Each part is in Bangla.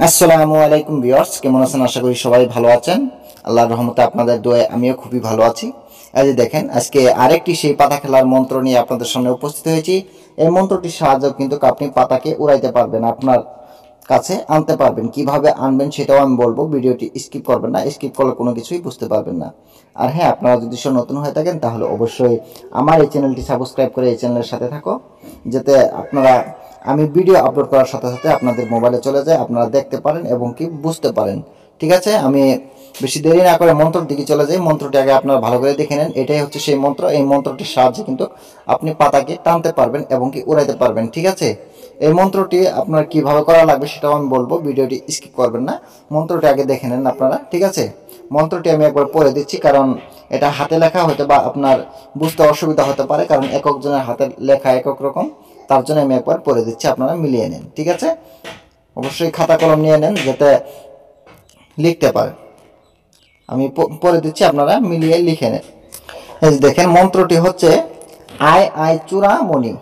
আসসালামু আলাইকুম ভিউয়ার্স, কেমন আছেন? আশা করি সবাই ভালো আছেন। আল্লাহর রহমতে আপনাদের দোয়ায় আমিও খুবই ভালো আছি। এই যে দেখেন, আজকে আরেকটি সেই পাতা খেলার মন্ত্র নিয়ে আপনাদের সামনে উপস্থিত হয়েছি। এই মন্ত্রটির সাহায্যে কিন্তু আপনি পাতাকে উড়াইতে পারবেন, আপনার কাছে আনতে পারবেন। কিভাবে আনবেন সেটাও আমি বলবো, ভিডিওটি স্কিপ করবেন না, স্কিপ করলে কোনো কিছুই বুঝতে পারবেন না। আর হ্যাঁ, আপনারা যদি নতুন হয়ে থাকেন তাহলে অবশ্যই আমার এই চ্যানেলটি সাবস্ক্রাইব করে এই চ্যানেলের সাথে থাকো, যাতে আপনারা আমি ভিডিও আপলোড করার সাথে সাথে আপনাদের মোবাইলে চলে যায়, আপনারা দেখতে পারেন এবং কি বুঝতে পারেন। ঠিক আছে, আমি বেশি দেরি না করে মন্ত্রের দিকে চলে যাই। মন্ত্রটি আগে আপনারা ভালো করে দেখে নেন। এটাই হচ্ছে সেই মন্ত্র। এই মন্ত্রটির সাহায্যে কিন্তু আপনি পাতাকে টানতে পারবেন এবং কি উড়াইতে পারবেন। ঠিক আছে, এই মন্ত্রটি আপনার কিভাবে করা লাগবে সেটাও আমি বলবো, ভিডিওটি স্কিপ করবেন না, মন্ত্রটি আগে দেখে নেন আপনারা। ঠিক আছে, মন্ত্রটি আমি একবার পড়ে দিচ্ছি, কারণ এটা হাতে লেখা হতে বা আপনার বুঝতে অসুবিধা হতে পারে, কারণ এক একজনের হাতের লেখা এক এক রকম। তার জন্য আমি একবার পড়ে দিচ্ছি, আপনারা মিলিয়ে নেন। ঠিক আছে, অবশ্যই খাতা কলম নিয়ে নেন যাতে লিখতে পারেন। আমি পড়ে দিচ্ছি, আপনারা মিলিয়ে লিখে নেন। এই দেখেন, মন্ত্রটি হচ্ছে আয় আয় চূড়ামণি,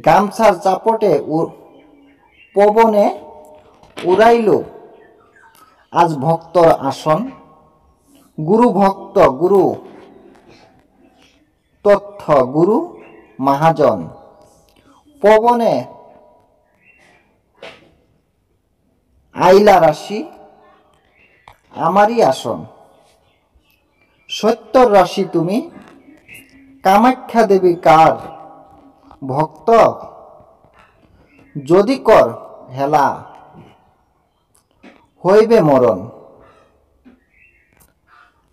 গামছার চাপটে পবনে উড়াইল আজ ভক্তর আসন, গুরু ভক্ত গুরু তথ্য গুরু মহাজন, পবনে আইলা রাশি আমারই আসন, সত্যর রাশি তুমি কামাখ্যা দেবী কার ভক্ত, যদি কর হেলা হইবে মরণ,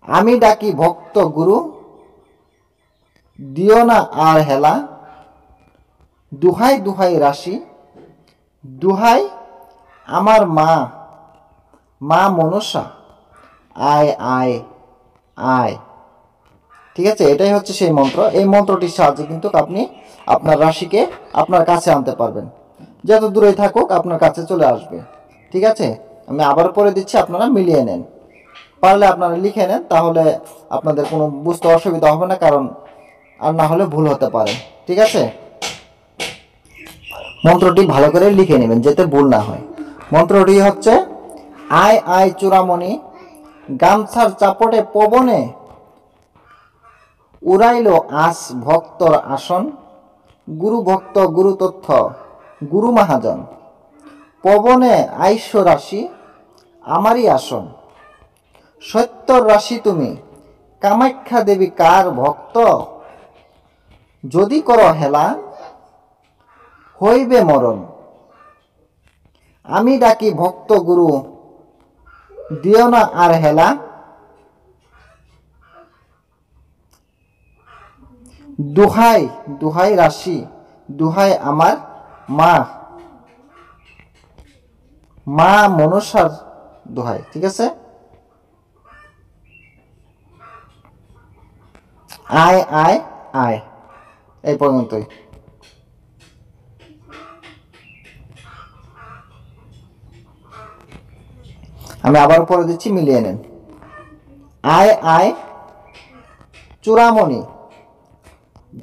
আমি ডাকি ভক্ত গুরু দিও না আর হেলা, দুহাই দুহাই রাশি দুহাই আমার মা মা মনসা আয় আয় আয়। ঠিক আছে, এটাই হচ্ছে সেই মন্ত্র। এই মন্ত্রটির সাহায্যে কিন্তু আপনি আপনার রাশিকে আপনার কাছে আনতে পারবেন, যত দূরে থাকুক আপনার কাছে চলে আসবে। ঠিক আছে, আমি আবার পরে দিচ্ছি, আপনারা মিলিয়ে নেন। পারলে আপনারা লিখে নেন, তাহলে আপনাদের কোনো বুঝতে অসুবিধা হবে না, কারণ আর না হলে ভুল হতে পারে। ঠিক আছে, মন্ত্রটি ভালো করে লিখে নেবেন যাতে ভুল না হয়। মন্ত্রটি হচ্ছে আয় আয় চূড়ামণি, গামছার চাপটে পবনে উড়াইল আস ভক্তর আসন, গুরু ভক্ত গুরু তথ্য গুরু মহাজন, পবনে আইস্য রাশি আমারই আসন, সত্যর রাশি তুমি কামাখ্যা দেবী কার ভক্ত, যদি করো হেলা হইবে মরণ, আমি ডাকি ভক্ত গুরু দিও না আর হেলা, দুহাই দুহাই রাশি দুহাই আমার মা মা মনসার দোহাই। ঠিক আছে, আয় আয় আয়, এই পর্যন্তই। আমি আবার পরে দিচ্ছি, মিলিয়ে নেন। আয় আয় চূড়ামণি,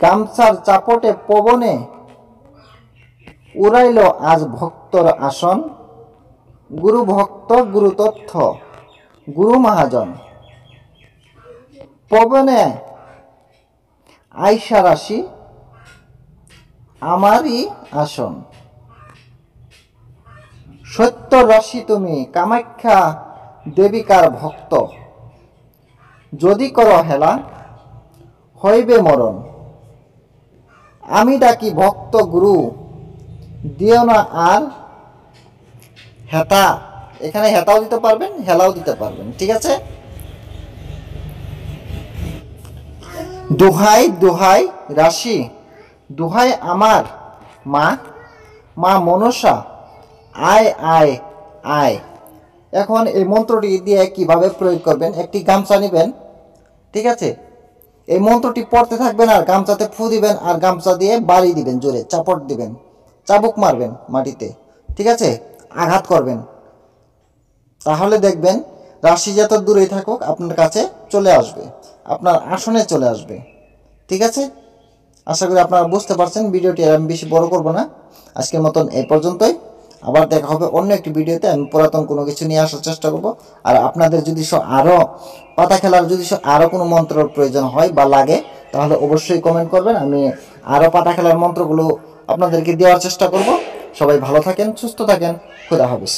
গামছার চাপটে পবনে উড়াইল আজ ভক্তর আসন, গুরু ভক্ত গুরু তথ্য গুরু মহাজন, পবনে আইসা রাশি আমারই আসন, সত্যর রাশি তুমি কামাখ্যা দেবিকার ভক্ত, যদি করো হেলা হইবে মরণ, আমি ডাকি ভক্ত গুরু দিও না আর হেতা। এখানে হেতাও দিতে পারবেন, হেলাও দিতে পারবেন। ঠিক আছে, দুহাই দুহাই রাশি দুহাই আমার মা মা মনসা আয় আয় আয়। এখন এই মন্ত্রটি দিয়ে কিভাবে প্রয়োগ করবেন, একটি গামছা নেবেন। ঠিক আছে, এই মন্ত্রটি পড়তে থাকবেন আর গামছাতে ফু দিবেন, আর গামছা দিয়ে বাড়ি দিবেন, জোরে চাপট দিবেন, চাবুক মারবেন মাটিতে। ঠিক আছে, আঘাত করবেন, তাহলে দেখবেন রাশি যত দূরেই থাকুক আপনার কাছে চলে আসবে, আপনার আসনে চলে আসবে। ঠিক আছে, আশা করি আপনারা বুঝতে পারছেন। ভিডিওটি আমি বেশি বড় করব না, আজকের মতন এই পর্যন্তই। আবার দেখা হবে অন্য একটি ভিডিওতে। আমি পুরাতন কোনো কিছু নিয়ে আসার চেষ্টা করব। আর আপনাদের যদি আরও পাতা খেলার যদি আরও কোনো মন্ত্রের প্রয়োজন হয় বা লাগে, তাহলে অবশ্যই কমেন্ট করবেন। আমি আরও পাতা খেলার মন্ত্রগুলো আপনাদেরকে দেওয়ার চেষ্টা করব। সবাই ভালো থাকেন, সুস্থ থাকেন। খোদা হাফেজ।